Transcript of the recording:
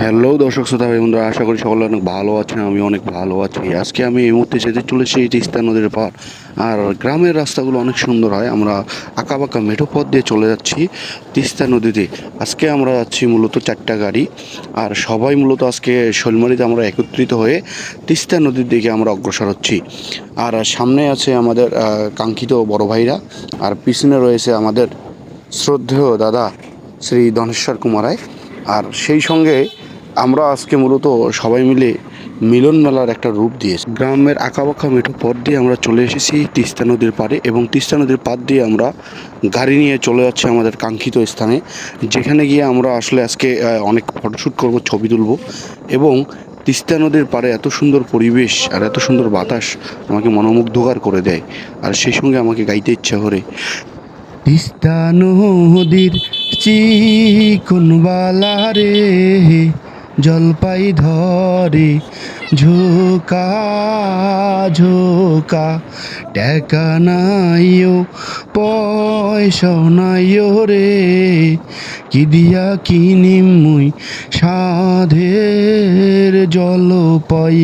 Hello দর্শক শ্রোতা ভাই বন্ধুরা, আশা করি সকলে অনেক ভালো আছেন। আমি অনেক ভালো আছি। আজকে আমি এই মুহূর্তে যেতে চলেছি তিস্তা নদীর পার। আর গ্রামের রাস্তাগুলো অনেক সুন্দর হয়। আমরা আঁকাবাঁকা মেঠো পথ দিয়ে চলে যাচ্ছি তিস্তা নদীতে। আজকে আমরা যাচ্ছি মূলত 4টা গাড়ি। আর সবাই মূলত আজকে শৈলমারিতে আমরা একত্রিত হয়ে তিস্তা নদীর দিকে আমরা অগ্রসর হচ্ছি। আর সামনে আছে আমাদের কাঙ্ক্ষিত বড় ভাইরা, আর পিছনে রয়েছে আমাদের শ্রদ্ধেয় দাদা শ্রী ধনেশ্বর কুমার রায়। আর সেই সঙ্গে আমরা আজকে মূলত সবাই মিলে মিলন মেলার একটা রূপ দিয়েছি। গ্রামের আঁকাবাঁকা মেঠো পথ দিয়ে আমরা চলে এসেছি তিস্তা নদীর পাড়ে, এবং তিস্তা নদীর পাড় দিয়ে আমরা গাড়ি নিয়ে চলে যাচ্ছি আমাদের কাঙ্ক্ষিত স্থানে, যেখানে গিয়ে আমরা আসলে আজকে অনেক ফটোশ্যুট করব, ছবি তুলব। এবং তিস্তা নদীর পাড়ে এত সুন্দর পরিবেশ আর এত সুন্দর বাতাস আমাকে মনোমুগ্ধকর করে দেয়। আর সেই সঙ্গে আমাকে গাইতে ইচ্ছা করে, তিস্তা নদীর চিকন বালারে জলপাই ধরে ঝোকা ঝোকা, টাকা নাইও পয়সা নাইও রে, কি দিয়া কিনিম মুই সাধের জল পাই।